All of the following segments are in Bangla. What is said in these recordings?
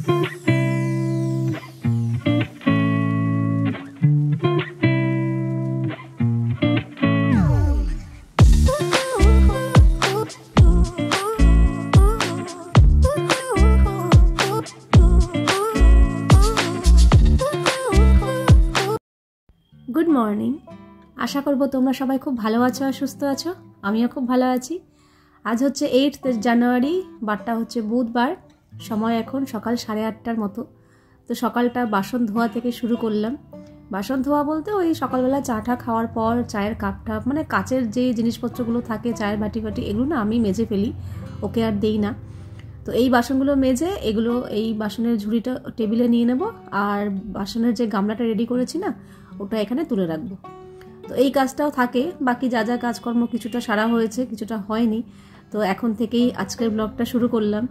Good morning. আশা করব তোমরা সবাই খুব ভালো আছো আর সুস্থ আছো। আমিও খুব ভালো আছি। আজ হচ্ছে 8 জানুয়ারি, বারটা হচ্ছে বুধবার, সময় এখন সকাল 8:30টার মতো। তো সকালটা বাসন ধোয়া থেকে শুরু করলাম। বাসন ধোয়া বলতে ওই সকালবেলা চাটা খাওয়ার পর চায়ের কাপটা, মানে কাচের যে জিনিসপত্রগুলো থাকে, চায়ের বাটি এগুলো না আমি মেজে ফেলি, ওকে আর দেই না। তো এই বাসনগুলো মেজে এগুলো এই বাসনের ঝুড়িটা টেবিলে নিয়ে নেব, আর বাসনের যে গামলাটা রেডি করেছি না, ওটা এখানে তুলে রাখবো। তো এই কাজটাও থাকে, বাকি যা যা কাজকর্ম কিছুটা সারা হয়েছে, কিছুটা হয়নি। তো এখন থেকেই আজকের ব্লগটা শুরু করলাম।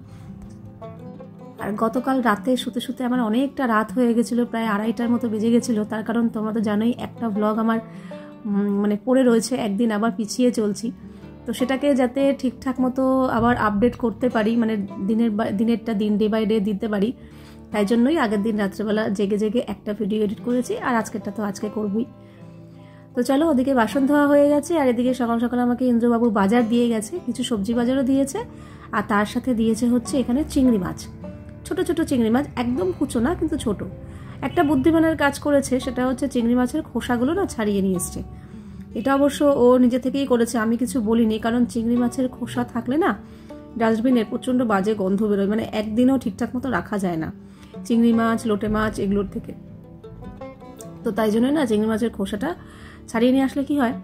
আর গতকাল রাতে শুতে শুতে আমার অনেকটা রাত হয়ে গেছিলো, প্রায় 2:30টার মতো বেজে গেছিলো। তার কারণ তোমরা তো জানোই একটা ব্লগ আমার মানে পড়ে রয়েছে, একদিন আবার পিছিয়ে চলছি। তো সেটাকে যাতে ঠিকঠাক মতো আবার আপডেট করতে পারি, মানে দিনেরটা দিন ডে বাই ডে দিতে পারি, তাই জন্যই আগের দিন রাত্রেবেলা জেগে জেগে একটা ভিডিও এডিট করেছি, আর আজকেরটা তো আজকে করবই। তো চলো, ওদিকে বাসন ধোয়া হয়ে গেছে, আর এদিকে সকাল সকাল আমাকে ইন্দ্রবাবু বাজার দিয়ে গেছে, কিছু সবজি বাজারও দিয়েছে, আর তার সাথে দিয়েছে হচ্ছে এখানে চিংড়ি মাছ, ছোট ছোট চিংড়ি মাছ, একদম কুচো না কিন্তু ছোট। একটা বুদ্ধিমানের কাজ করেছে, সেটা হচ্ছে চিংড়ি মাছের খোসাগুলো না ছাড়িয়ে নিয়ে এসছে। এটা অবশ্য ও নিজে থেকেই করেছে, আমি কিছু বলিনি, কারণ চিংড়ি মাছের খোসা থাকলে না ডাস্টবিনের প্রচণ্ড বাজে গন্ধ বেরোয়, মানে একদিনও ঠিকঠাক মতো রাখা যায় না চিংড়ি মাছ, লোটে মাছ এগুলোর থেকে। তো তাই জন্য না চিংড়ি মাছের খোসাটা ছাড়িয়ে নিয়ে আসলে কি হয়,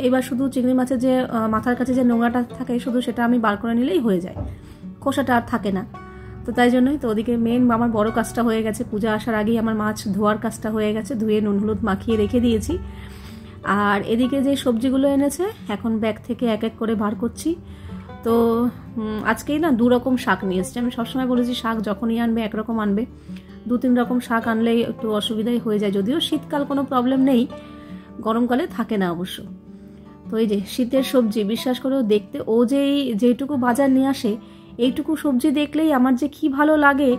এবার শুধু চিংড়ি মাছের যে মাথার কাছে যে নোংরাটা থাকে শুধু সেটা আমি বার করে নিলেই হয়ে যায়, খোসাটা আর থাকে না। তো তাই জন্যই তো ওদিকে মেন আমার বড় কাজটা হয়ে গেছে, পূজা আসার আগেই আমার মাছ ধোয়ার কাজটা হয়ে গেছে, ধুয়ে নুন হলুদ মাখিয়ে রেখে দিয়েছি। আর এদিকে যে সবজিগুলো এনেছে এখন ব্যাগ থেকে এক এক করে বার করছি। তো আজকেই না 2 রকম শাক নিয়ে এসছে। আমি সবসময় বলেছি শাক যখনই আনবে একরকম আনবে, 2-3 রকম শাক আনলেই একটু অসুবিধাই হয়ে যায়, যদিও শীতকাল কোনো প্রবলেম নেই, গরমকালে থাকে না অবশ্য। তো এই যে শীতের সবজি, বিশ্বাস করেও দেখতে ও যেইটুকু বাজার নিয়ে আসে, এইটুকু সবজি দেখলেই আমার যে কি ভালো লাগে।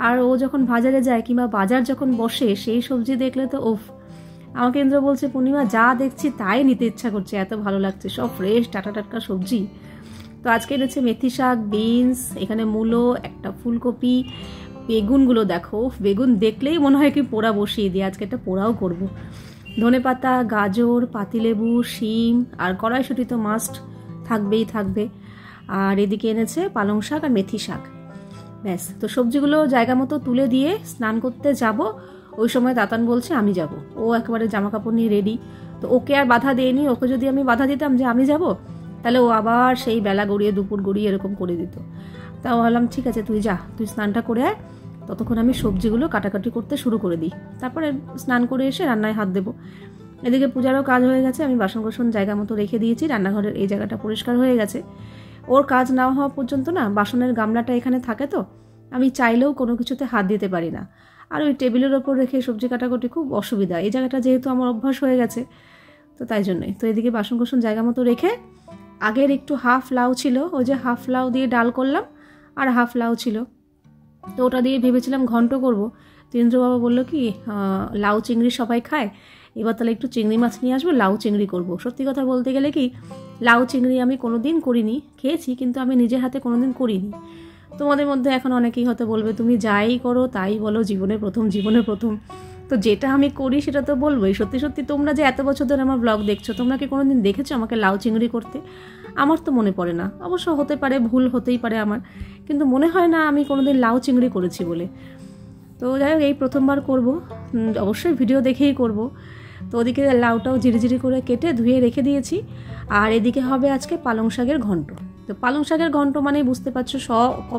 আর ও যখন বাজারে যায় কিংবা বাজার যখন বসে, সেই সবজি দেখলে তো ওফ, আমাকে ইন্দ্র বলছে পূর্ণিমা যা দেখছি তাই নিতে ইচ্ছা করছে, এত ভালো লাগছে, সব ফ্রেশ টাটকা সবজি। তো আজকে এনেছে মেথি শাক, বিনস, এখানে মূলো, একটা ফুলকপি, বেগুনগুলো দেখো, বেগুন দেখলেই মনে হয় কি পোড়া বসিয়ে দিয়ে, আজকে একটা পোড়াও করব। ধনেপাতা, গাজর, পাতিলেবু, শিম আর কড়াইশুঁটি তো মাস্ট থাকবে। আর এদিকে এনেছে পালং শাক আর মেথি শাক। ব্যাস, তো সবজিগুলো জায়গা মতো তুলে দিয়ে স্নান করতে যাব। ওই সময় দাতান বলছে আমি যাব, ও একেবারে জামা কাপড় নিয়ে রেডি। তো ওকে আর বাধা দেয়নি, ওকে যদি আমি বাধা দিতাম যে আমি যাব, তাহলে ও আবার সেই বেলা গড়িয়ে দুপুর গড়িয়ে এরকম করে দিত। তাও ভাবলাম ঠিক আছে তুই যা, তুই স্নানটা করে আয়, ততক্ষণ আমি সবজিগুলো কাটাকাটি করতে শুরু করে দিই, তারপরে স্নান করে এসে রান্নায় হাত দেবো। এদিকে পূজারও কাজ হয়ে গেছে, আমি বাসন কোসন জায়গা মতো রেখে দিয়েছি, রান্নাঘরের এই জায়গাটা পরিষ্কার হয়ে গেছে। ওর কাজ না হওয়া পর্যন্ত না বাসনের গামলাটা এখানে থাকে, তো আমি চাইলেও কোনো কিছুতে হাত দিতে পারি না। আর ওই টেবিলের ওপর রেখে সবজি কাটাকুটি খুব অসুবিধা, এই জায়গাটা যেহেতু আমার অভ্যাস হয়ে গেছে, তো তাই জন্যই। তো এদিকে বাসন কোসন জায়গা মতো রেখে, আগের একটু হাফ লাউ ছিল, ওই যে হাফ লাউ দিয়ে ডাল করলাম, আর হাফ লাউ ছিল, তো ওটা দিয়ে ভেবেছিলাম ঘন্ট করব। তিন্দ্র বাবা বললো কি লাউ চিংড়ি সবাই খায়, এবার তাহলে একটু চিংড়ি মাছ নিয়ে আসবো, লাউ চিংড়ি করব। সত্যি কথা বলতে গেলে কি, লাউ চিংড়ি আমি কোনোদিন করিনি, খেয়েছি কিন্তু আমি নিজের হাতে কোনোদিন করিনি। তোমাদের মধ্যে এখন অনেকেই হয়তো বলবে তুমি যাই করো তাই বলো জীবনে প্রথম, তো যেটা আমি করি সেটা তো বলবোই। সত্যি সত্যি তোমরা যে এত বছর ধরে আমার ব্লগ দেখছো, তোমরা কি কোনোদিন দেখেছো আমাকে লাউ চিংড়ি করতে? আমার তো মনে পড়ে না, অবশ্য হতে পারে, ভুল হতেই পারে আমার, কিন্তু মনে হয় না আমি কোনোদিন লাউ চিংড়ি করেছি বলে। তো যাই হোক, এই প্রথমবার করব, অবশ্যই ভিডিও দেখেই করব। তো ওদিকে লাউটাও ঝিরিঝিরি করে কেটে ধুয়ে রেখে দিয়েছি। আর এদিকে হবে আজকে পালং শাকের ঘন্ট। তো পালং শাকের ঘন্ট মানে বুঝতে পারছো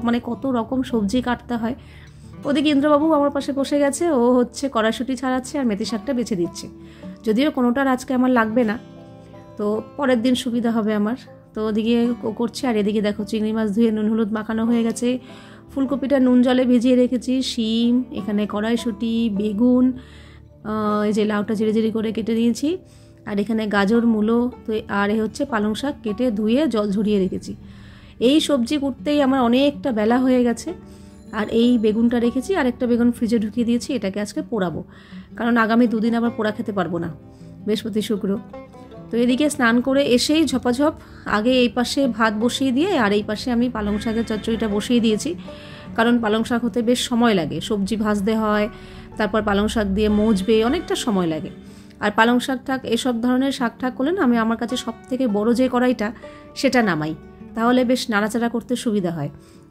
মানে কত রকম সবজি কাটতে হয়। ওদিকে ইন্দ্রবাবু আমার পাশে বসে গেছে, ও হচ্ছে কড়াইশুঁটি ছাড়াচ্ছে আর মেথি শাকটা বেছে দিচ্ছে, যদিও কোনোটার আজকে আমার লাগবে না, তো পরের দিন সুবিধা হবে আমার। তো ওদিকে ও করছে, আর এদিকে দেখো চিংড়ি মাছ ধুয়ে নুন হলুদ মাখানো হয়ে গেছে, ফুলকপিটা নুন জলে ভিজিয়ে রেখেছি, শিম, এখানে কড়াইশুঁটি, বেগুন, এই যে লাউটা ঝিরিঝিরি করে কেটে নিয়েছি, আর এখানে গাজর, মূলো, তো আর এ হচ্ছে পালং শাক কেটে ধুয়ে জল ঝরিয়ে রেখেছি। এই সবজি কুটতেই আমার অনেকটা বেলা হয়ে গেছে। আর এই বেগুনটা রেখেছি, আর একটা বেগুন ফ্রিজে ঢুকিয়ে দিয়েছি, এটাকে আজকে পোড়াবো, কারণ আগামী 2 দিন আবার পোড়া খেতে পারবো না, বৃহস্পতি শুক্র। তো এদিকে স্নান করে এসেই ঝপাঝপ আগে এই পাশে ভাত বসিয়ে দিয়ে আর এই পাশে আমি পালং শাকের চচ্চড়িটা বসিয়ে দিয়েছি, কারণ পালং শাক হতে বেশ সময় লাগে, সবজি ভাজতে হয়, তারপর পালং শাক দিয়ে মজবে, অনেকটা সময় লাগে। আর পালং শাক ঠাক এসব ধরনের শাক ঠাক করলে না আমি আমার কাছে সবথেকে বড় যে কড়াইটা সেটা নামাই, তাহলে বেশ নাড়াচাড়া করতে সুবিধা হয়।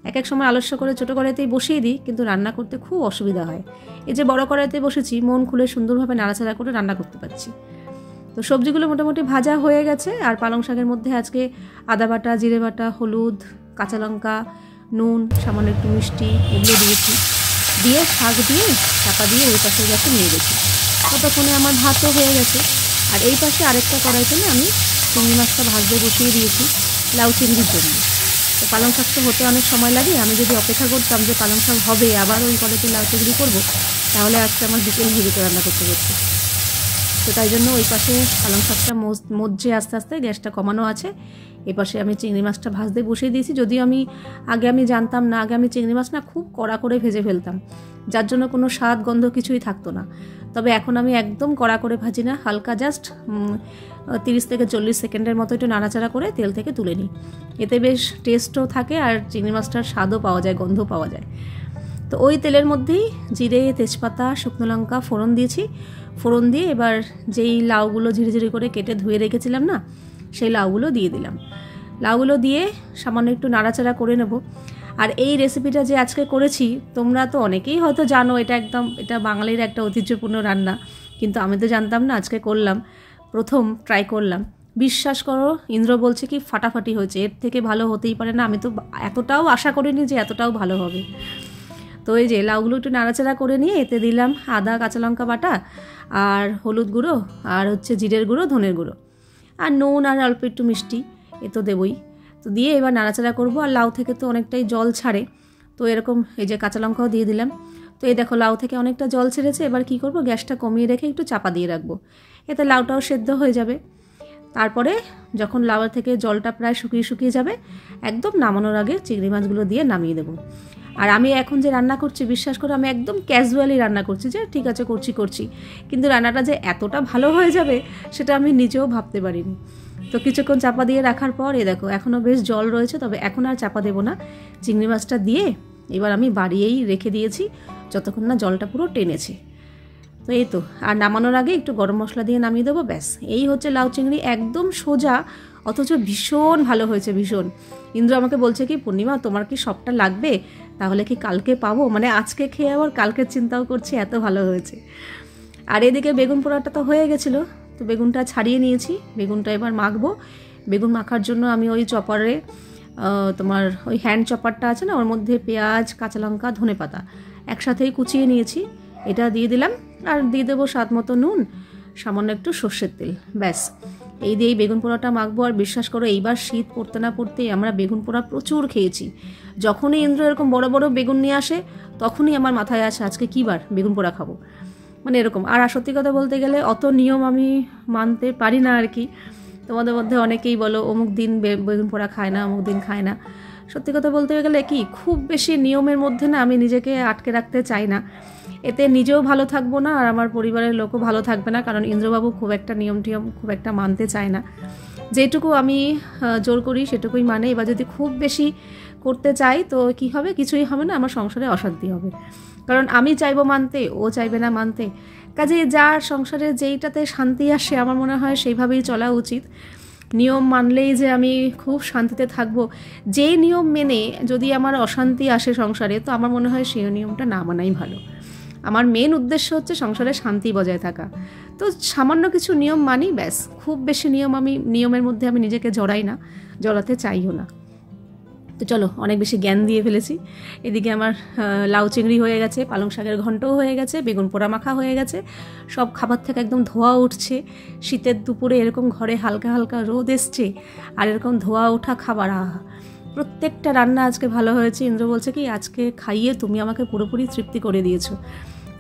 এক এক সময় আলস্য করে ছোটো কড়াইতেই বসিয়ে দিই, কিন্তু রান্না করতে খুব অসুবিধা হয়। এই যে বড় কড়াইতে বসেছি, মন খুলে সুন্দরভাবে নাড়াচাড়া করে রান্না করতে পারছি। তো সবজিগুলো মোটামুটি ভাজা হয়ে গেছে, আর পালং শাকের মধ্যে আজকে আদা বাটা, জিরে বাটা, হলুদ, কাঁচা লঙ্কা, নুন, সামান্য একটু মিষ্টি এগুলো দিয়েছি, দিয়ে শাক দিয়ে চাপা দিয়ে ওই পাশে গেছে নিয়ে গেছি। ততক্ষণে আমার ভাতও হয়ে গেছে। আর এই পাশে আরেকটা কড়াইতে আমি চিংড়ি মাছটা ভাজতে বসিয়ে দিয়েছি লাউ চিংড়ির জন্য। তো পালং শাক তো হতে অনেক সময় লাগে, আমি যদি অপেক্ষা করতাম যে পালং শাক হবে আবার ওই কড়াইতে লাউ চিংড়ি করবো, তাহলে আজকে আমার বিকেল হয়ে যেত রান্না করতে করতে। তো তাই জন্য ওই পাশে পালং শাকটা মজছে আস্তে আস্তে, গ্যাসটা কমানো আছে। এপাশে আমি চিংড়ি মাছটা ভাজতে বসিয়ে দিয়েছি, যদিও আগে আমি জানতাম না, আগে আমি চিংড়ি মাছ না খুব কড়া করে ভেজে ফেলতাম, যার জন্য কোনো স্বাদ গন্ধ কিছুই থাকতো না। তবে এখন আমি একদম কড়া করে ভাজি না, হালকা জাস্ট 30 থেকে 40 সেকেন্ডের মতো একটু নাড়াচাড়া করে তেল থেকে তুলে নিই, এতে বেশ টেস্টও থাকে আর চিংড়ি মাছটার স্বাদও পাওয়া যায়, গন্ধ পাওয়া যায়। তো ওই তেলের মধ্যেই জিরে, তেজপাতা, শুকনো লঙ্কা ফোড়ন দিয়েছি। ফোড়ন দিয়ে এবার যেই লাউগুলো ঝিরিঝিরি করে কেটে ধুয়ে রেখেছিলাম না, সেই লাউগুলো দিয়ে দিলাম। লাউগুলো দিয়ে সামান্য একটু নাড়াচাড়া করে নেব। আর এই রেসিপিটা যে আজকে করেছি, তোমরা তো অনেকেই হয়তো জানো, এটা বাঙালির একটা ঐতিহ্যপূর্ণ রান্না, কিন্তু আমি তো জানতাম না, আজকে করলাম, প্রথম ট্রাই করলাম। বিশ্বাস করো, ইন্দ্র বলছে কি ফাটাফাটি হয়েছে, এর থেকে ভালো হতেই পারে না, আমি তো এতটাও আশা করিনি যে এতটাও ভালো হবে। তো এই যে লাউগুলো একটু নাড়াচাড়া করে নিয়ে এতে দিলাম আদা, কাঁচা লঙ্কা বাটা, আর হলুদ গুঁড়ো, আর জিরের গুঁড়ো, ধনের গুঁড়ো, আর নুন, আর অল্প একটু মিষ্টি, এ তো দেবই। তো দিয়ে এবার নাড়াচাড়া করবো। আর লাউ থেকে তো অনেকটাই জল ছাড়ে, তো এরকম এই যে কাঁচা লঙ্কাও দিয়ে দিলাম। তো এই দেখো লাউ থেকে অনেকটা জল ছেড়েছে। এবার কি করব, গ্যাসটা কমিয়ে রেখে একটু চাপা দিয়ে রাখবো, এতে লাউটাও সেদ্ধ হয়ে যাবে। তারপরে যখন লাউ থেকে জলটা প্রায় শুকিয়ে যাবে, একদম নামানোর আগে চিংড়ি মাছগুলো দিয়ে নামিয়ে দেবো। আর আমি এখন যে রান্না করছি, বিশ্বাস করে আমি একদম ক্যাজুয়ালি রান্না করছি, যে ঠিক আছে করছি, কিন্তু রান্নাটা যে এতটা ভালো হয়ে যাবে সেটা আমি নিজেও ভাবতে পারিনি। তো কিছুক্ষণ চাপা দিয়ে রাখার পর দেখো এখনও বেশ জল রয়েছে, তবে এখন আর চাপা দেবো না। চিংড়ি মাছটা দিয়ে এবার আমি বাড়িয়েই রেখে দিয়েছি যতক্ষণ না জলটা পুরো টেনেছে। তো এই তো, আর নামানোর আগে একটু গরম মশলা দিয়ে নামিয়ে দেবো, ব্যাস। এই হচ্ছে লাউ চিংড়ি, একদম সোজা, অথচ ভীষণ ভালো হয়েছে, ভীষণ। ইন্দ্র আমাকে বলছে কি, পূর্ণিমা তোমার কি সবটা লাগবে, তাহলে কি কালকে পাবো, মানে আজকে খেয়ে আবার কালকের চিন্তাও করছি, এত ভালো হয়েছে। আর এদিকে বেগুন পোড়াটা তো হয়ে গেছিলো, তো বেগুনটা ছাড়িয়ে নিয়েছি, বেগুনটা এবার মাখবো। বেগুন মাখার জন্য আমি ওই চপারে, তোমার ওই হ্যান্ড চপারটা আছে না, ওর মধ্যে পেঁয়াজ, কাঁচা লঙ্কা, ধনেপাতা একসাথেই কুচিয়ে নিয়েছি, এটা দিয়ে দিলাম। আর দিয়ে দেবো স্বাদ মতো নুন, সামান্য একটু সর্ষের তেল, ব্যাস। এই দিয়েই বেগুন পোড়াটা মাখবো। আর বিশ্বাস করো, এইবার শীত পড়তে না পড়তেই আমরা বেগুন পোড়া প্রচুর খেয়েছি। যখনই ইন্দ্র এরকম বড় বড় বেগুন নিয়ে আসে, তখনই আমার মাথায় আসে আজকে কী বার, বেগুন পোড়া খাবো, মানে এরকম। আর সত্যি কথা বলতে গেলে অত নিয়ম আমি মানতে পারি না আর কি। তোমাদের মধ্যে অনেকেই বলো অমুক দিন বেগুন পোড়া খায় না, অমুক দিন খায় না। সত্যি কথা বলতে গেলে কি, খুব বেশি নিয়মের মধ্যে না আমি নিজেকে আটকে রাখতে চাই না, এতে নিজেও ভালো থাকবো না, আর আমার পরিবারের লোকও ভালো থাকবে না, কারণ ইন্দ্রবাবু খুব একটা নিয়ম টিয়ম খুব একটা মানতে চায় না। যেটুকু আমি জোর করি সেটুকুই মানে। এবার যদি খুব বেশি করতে চাই তো কি হবে, কিছুই হবে না, আমার সংসারে অশান্তি হবে, কারণ আমি চাইবো মানতে, ও চাইবে না মানতে। কাজে যার সংসারে যেইটাতে শান্তি আসে, আমার মনে হয় সেইভাবেই চলা উচিত। নিয়ম মানলেই যে আমি খুব শান্তিতে থাকবো, যেই নিয়ম মেনে যদি আমার অশান্তি আসে সংসারে, তো আমার মনে হয় সেই নিয়মটা না মানাই ভালো। আমার মেন উদ্দেশ্য হচ্ছে সংসারে শান্তি বজায় থাকা। তো সামান্য কিছু নিয়ম মানি, ব্যাস। খুব বেশি নিয়মের মধ্যে আমি নিজেকে জড়াতে চাইও না। তো চলো, অনেক বেশি জ্ঞান দিয়ে ফেলেছি। এদিকে আমার লাউ চিংড়ি হয়ে গেছে, পালং শাকের ঘন্টও হয়ে গেছে, বেগুন পোড়া মাখা হয়ে গেছে, সব খাবার থেকে একদম ধোয়া উঠছে। শীতের দুপুরে এরকম ঘরে হালকা হালকা রোদ এসছে, আর এরকম ধোয়া ওঠা খাবার, প্রত্যেকটা রান্না আজকে ভালো হয়েছে। ইন্দ্র বলছে কি, আজকে খাইয়ে তুমি আমাকে পুরোপুরি তৃপ্তি করে দিয়েছো।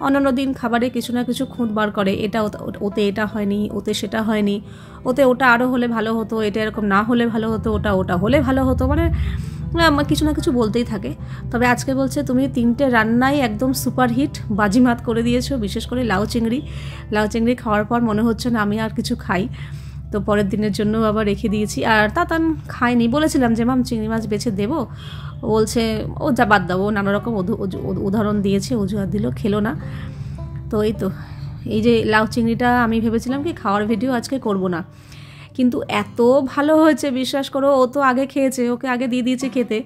অন্যান্য দিন খাবারে কিছু না কিছু খুঁত বার করে, এটা ওতে এটা হয়নি, ওতে সেটা হয়নি, ওতে ওটা আরও হলে ভালো হতো, এটা এরকম না হলে ভালো হতো, ওটা হলে ভালো হতো, মানে কিছু না কিছু বলতেই থাকে। তবে আজকে বলছে তুমি 3টে রান্নাই একদম সুপারহিট বাজিমাত করে দিয়েছো, বিশেষ করে লাউ চিংড়ি খাওয়ার পর মনে হচ্ছে না আমি আর কিছু খাই। তো পরের দিনের জন্য আবার রেখে দিয়েছি। আর তাতান খায়নি, বলেছিলাম যে মাম চিংড়ি মাছ বেছে দেবো, ও বলছে ও যা বাদ দাও, নানা রকম উদাহরণ দিয়েছে, অজুহাত দিল, খেলো না। তো এই যে লাউ চিংড়িটা আমি ভেবেছিলাম কি খাওয়ার ভিডিও আজকে করব না, কিন্তু এত ভালো হয়েছে বিশ্বাস করো। ও তো আগে খেয়েছে, ওকে আগে দিয়ে দিয়েছে খেতে,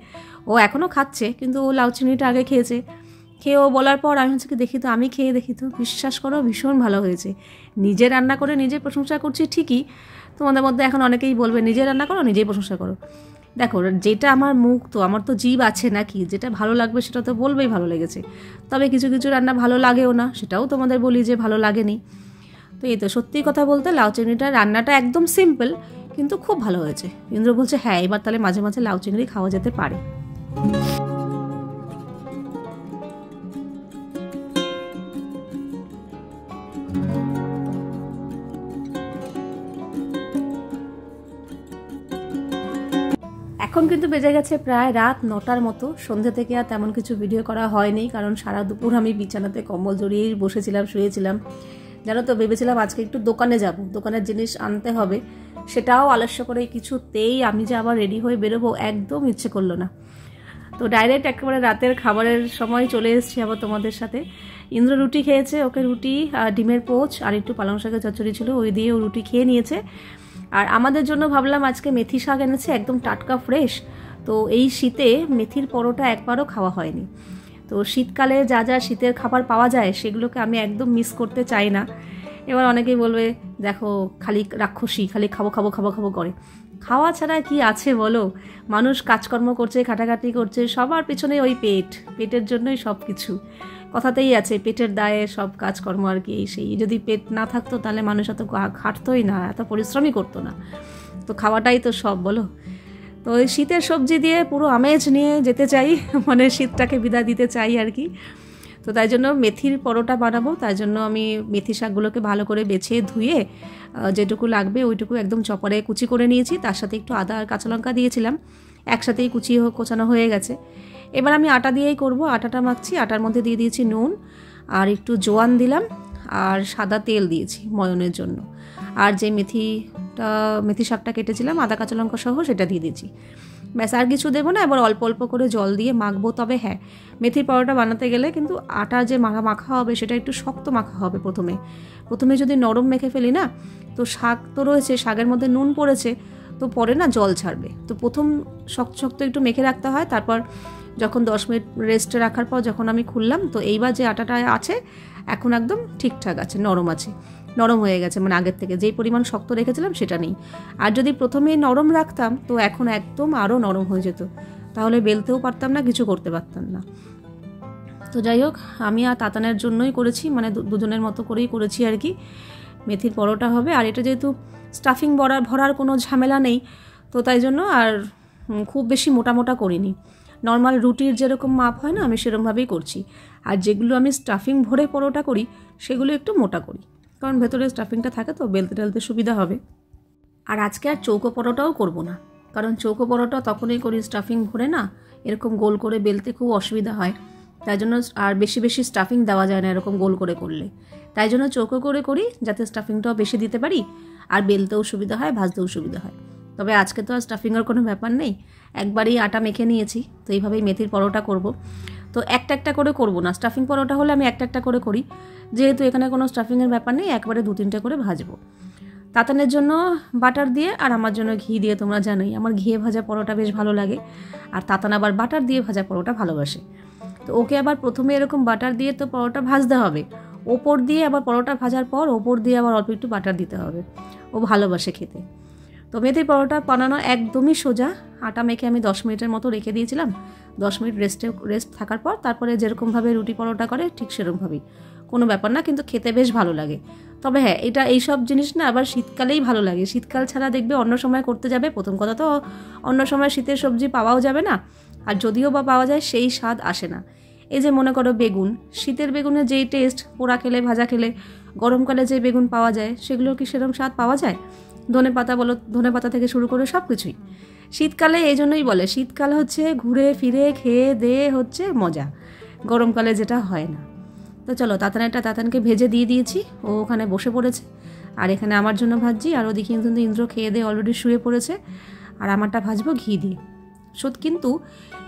ও এখনও খাচ্ছে, কিন্তু ও লাউ চিংড়িটা আগে খেয়েছে। খেয়ে ও বলার পর আমি হচ্ছে কি দেখি তো, আমি খেয়ে দেখি তো, বিশ্বাস করো ভীষণ ভালো হয়েছে। নিজে রান্না করে নিজে প্রশংসা করছি ঠিকই, তোমাদের মধ্যে এখন অনেকেই বলবে নিজে রান্না করো নিজেই প্রশংসা করো। দেখো যেটা আমার মুখ, তো আমার তো জিভ আছে নাকি, যেটা ভালো লাগবে সেটা তো বলবেই ভালো লেগেছে। তবে কিছু কিছু রান্না ভালো লাগেও না, সেটাও তোমাদের বলি যে ভালো লাগেনি। তো এই তো সত্যি কথা বলতে লাউ চিংড়িটা রান্নাটা একদম সিম্পল, কিন্তু খুব ভালো হয়েছে। ইন্দ্র বলছে হ্যাঁ এবার তাহলে মাঝে মাঝে লাউ চিংড়ি খাওয়া যেতে পারে। এখন কিন্তু বেজে গেছে প্রায় রাত 9টার মতো। সন্ধ্যে থেকে আর তেমন কিছু ভিডিও করা হয়নি, কারণ সারা দুপুর আমি বিছানাতে কম্বল জড়িয়েই বসেছিলাম, শুয়েছিলাম। জানো তো ভেবেছিলাম আজকে একটু দোকানে যাব, দোকানের জিনিস আনতে হবে, সেটাও আলস্য করে কিছুতেই আমি যে আবার রেডি হয়ে বেরোবো একদম ইচ্ছে করলো না। তো ডাইরেক্ট একেবারে রাতের খাবারের সময় চলে এসেছি আবার তোমাদের সাথে। ইন্দ্র রুটি খেয়েছে, ওকে রুটি আর ডিমের পোচ আর একটু পালং শাকের চচ্চড়ি ছিল, ওই দিয়ে ও রুটি খেয়ে নিয়েছে। আর আমাদের জন্য ভাবলাম আজকে মেথি শাক এনেছে, একদম টাটকা ফ্রেশ। তো এই শীতে মেথির পরোটা একবারও খাওয়া হয়নি। তো শীতকালে যা যা শীতের খাবার পাওয়া যায় সেগুলোকে আমি একদম মিস করতে চাই না। এবার অনেকেই বলবে দেখো খালি রাক্ষসী, খালি খাবো খাবো খাবো খাবো করে। খাওয়া ছাড়া কি আছে বলো, মানুষ কাজকর্ম করছে, খাটাখাটি করছে, সবার পেছনে ওই পেটের জন্যই সব কিছু। কথাতেই আছে পেটের দায়ে সব কাজকর্ম আর কি। সেই যদি পেট না থাকতো তাহলে মানুষ এত খাটতোই না, এত পরিশ্রমই করতো না। তো খাওয়াটাই তো সব বলো। তো ওই শীতের সবজি দিয়ে পুরো আমেজ নিয়ে যেতে চাই, মানে শীতটাকে বিদায় দিতে চাই আর কি। তো তাই জন্য মেথির পরোটা বানাবো, তাই জন্য আমি মেথি শাকগুলোকে ভালো করে বেছে ধুয়ে যেটুকু লাগবে ওইটুকু একদম চপারে কুচি করে নিয়েছি। তার সাথে একটু আদা আর কাঁচা লঙ্কা দিয়েছিলাম, একসাথেই কোচানো হয়ে গেছে। এবার আমি আটা দিয়েই করব। আটাটা মাখছি, আটার মধ্যে দিয়ে দিয়েছি নুন আর একটু জোয়ান দিলাম, আর সাদা তেল দিয়েছি ময়নের জন্য। আর যে মেথি শাকটা কেটেছিলাম আদা কাঁচা লঙ্কা সহ সেটা দিয়ে দিয়েছি। ব্যাস আর কিছু দেবো না। এবার অল্প অল্প করে জল দিয়ে মাখবো। তবে হ্যাঁ, মেথির পরোটা বানাতে গেলে কিন্তু আটা যে মাখা হবে সেটা একটু শক্ত মাখা হবে। প্রথমে যদি নরম মেখে ফেলি না, তো শাক তো রয়েছে, শাকের মধ্যে নুন পড়েছে, তো পরে না জল ছাড়বে। তো প্রথম শক্ত একটু মেখে রাখতে হয়। তারপর যখন 10 মিনিট রেস্টে রাখার পর যখন আমি খুললাম, তো এইবার যে আটাটা আছে এখন একদম ঠিকঠাক আছে, নরম হয়ে গেছে, মানে আগের থেকে যেই পরিমাণ শক্ত রেখেছিলাম সেটা নেই। আর যদি প্রথমেই নরম রাখতাম তো এখন একদম আরও নরম হয়ে যেত, তাহলে বেলতেও পারতাম না, কিছু করতে পারতাম না। তো যাই হোক, আমি আর তাতানের জন্যই করেছি, মানে দুজনের মতো করেই করেছি আর কি। মেথির পরোটা হবে, আর এটা যেহেতু স্টাফিং ভরার কোনো ঝামেলা নেই, তো তাই জন্য আর খুব বেশি মোটা করিনি। নর্মাল রুটির যেরকম মাপ হয় না, আমি সেরকমভাবেই করছি। আর যেগুলো আমি স্টাফিং ভরে পরোটা করি সেগুলো একটু মোটা করি, কারণ ভেতরে স্টাফিংটা থাকে তো বেলতে সুবিধা হবে। আর আজকে আর চৌকো পরোটাও করব না, কারণ চৌকো পরোটা তখনই করি স্টাফিং ভরে না, এরকম গোল করে বেলতে খুব অসুবিধা হয়। তাই জন্য আর বেশি স্টাফিং দেওয়া যায় না এরকম গোল করে করলে। তাই জন্য চৌকো করে করি, যাতে স্টাফিংটাও বেশি দিতে পারি, আর বেলতেও সুবিধা হয়, ভাজতেও সুবিধা হয়। তবে আজকে তো আর স্টাফিংয়ের কোনো ব্যাপার নেই, একবারই আটা মেখে নিয়েছি। তো এইভাবেই মেথির পরোটা করব। তো একটা করে করব না, স্টাফিং পরোটা হলে আমি একটা করে করি, যেহেতু এখানে কোনো স্টাফিংয়ের ব্যাপার নেই, একবারে 2-3টে করে ভাজবো। তাতানের জন্য বাটার দিয়ে আর আমার জন্য ঘি দিয়ে। তোমরা জানোই আমার ঘিয়ে ভাজা পরোটা বেশ ভালো লাগে, আর তাতান আবার বাটার দিয়ে ভাজা পরোটা ভালোবাসে। তো ওকে আবার প্রথমে এরকম বাটার দিয়ে তো পরোটা ভাজতে হবে, ওপর দিয়ে আবার পরোটা ভাজার পর ওপর দিয়ে আবার অল্প একটু বাটার দিতে হবে, ও ভালোবাসে খেতে। তো মেথির পরোটা বানানো একদমই সোজা। আটা মেখে আমি 10 মিনিটের মতো রেখে দিয়েছিলাম। 10 মিনিট রেস্ট থাকার পর তারপরে যেরকমভাবে রুটি পরোটা করে ঠিক সেরকমভাবেই, কোনো ব্যাপার না, কিন্তু খেতে বেশ ভালো লাগে। তবে হ্যাঁ, এইসব জিনিস না আবার শীতকালেই ভালো লাগে, শীতকাল ছাড়া দেখবে অন্য সময় করতে যাবে। প্রথম কথা তো অন্য সময় শীতের সবজি পাওয়াও যাবে না, আর যদিও বা পাওয়া যায় সেই স্বাদ আসে না। এই যে মনে করো বেগুন, শীতের বেগুনের যেই টেস্ট পোড়া খেলে ভাজা খেলে, গরমকালে যে বেগুন পাওয়া যায় সেগুলোর কি সেরকম স্বাদ পাওয়া যায়? ধনে পাতা থেকে শুরু করে সব কিছুই। শীতকালে এই জন্যই বলে শীতকাল হচ্ছে ঘুরে ফিরে খেয়ে দেয়ে হচ্ছে মজা, গরমকালে যেটা হয় না। তো চলো তাতানকে ভেজে দিয়ে দিয়েছি, ও ওখানে বসে পড়েছে, আর এখানে আমার জন্য ভাজছি। আর ওদিকে কিন্তু ইন্দ্র খেয়ে দিয়ে অলরেডি শুয়ে পড়েছে, আর আমারটা ভাজবো ঘি দিয়ে। কিন্তু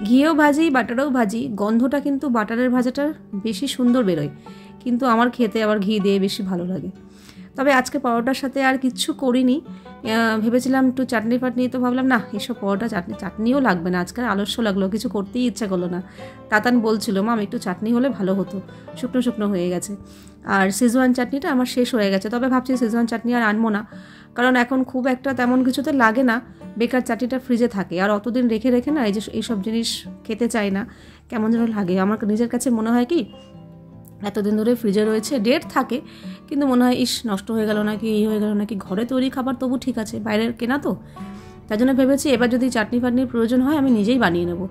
ঘিয়েও ভাজি বাটারেও ভাজি, গন্ধটা কিন্তু বাটারের ভাজাটার বেশি সুন্দর বেরোয়, কিন্তু আমার খেতে আবার ঘি দিয়ে বেশি ভালো লাগে। তবে আজকে পরোটার সাথে আর কিচ্ছু করিনি, ভেবেছিলাম একটু চাটনি ফাটনি, তো ভাবলাম না এসব পরোটা চাটনিও লাগবে না, আজকাল আলস্য লাগলো, কিছু করতেই ইচ্ছা করলো না। তাতান বলছিল মা একটু চাটনি হলে ভালো হতো, শুকনো শুকনো হয়ে গেছে। আর শেজওয়ান চাটনিটা আমার শেষ হয়ে গেছে, তবে ভাবছি শেজওয়ান চাটনি আর আনবো না, কারণ এখন খুব একটা তেমন কিছুতে লাগে না, বেকার চাটনিটা ফ্রিজে থাকে, আর অতদিন রেখে রেখে না এইসব জিনিস খেতে চাই না, কেমন যেন লাগে আমার নিজের কাছে। মনে হয় কি এতদিন ধরে ফ্রিজে রয়েছে, ডেট থাকে, কিন্তু মনে হয় ইস নষ্ট হয়ে গেল নাকি, এই হয়ে গেল নাকি। ঘরে তৈরি খাবার তবু ঠিক আছে, বাইরের কেনা তো। তাই জন্য ভেবেছি এবার যদি চাটনি ফাটনির প্রয়োজন হয় আমি নিজেই বানিয়ে নেব,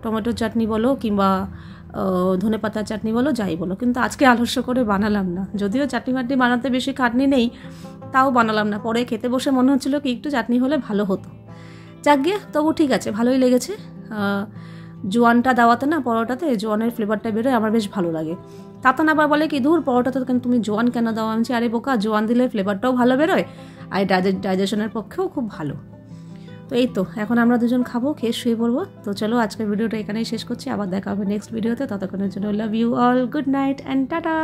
টমেটোর চাটনি বলো কিংবা ধনেপাতার চাটনি বলো, যাই বলো। কিন্তু আজকে আলস্য করে বানালাম না, যদিও চাটনি ফাটনি বানাতে বেশি খাটনি নেই, তাও বানালাম না। পরে খেতে বসে মনে হচ্ছিলো কি একটু চাটনি হলে ভালো হতো। যাক গিয়ে তবু ঠিক আছে, ভালোই লেগেছে। জোয়ানটা দেওয়াতে না পরোটাতে জোয়ানের ফ্লেভারটা বেরোয়, আমার বেশ ভালো লাগে। তাতান আবার বলে কি দূর পরোটাতে তুমি জোয়ান কেন দাও? আমি আরে বোকা, জোয়ান দিলে ফ্লেভারটাও ভালো বেরোয়, আর ডাইজেশনের পক্ষেও খুব ভালো। তো এই তো এখন আমরা দুজন খাবো, খেয়ে শুয়ে পড়বো। তো চলো আজকের ভিডিওটা এখানেই শেষ করছি, আবার দেখা হবে নেক্সট ভিডিওতে। ততক্ষণের জন্য love you all, good night and tata.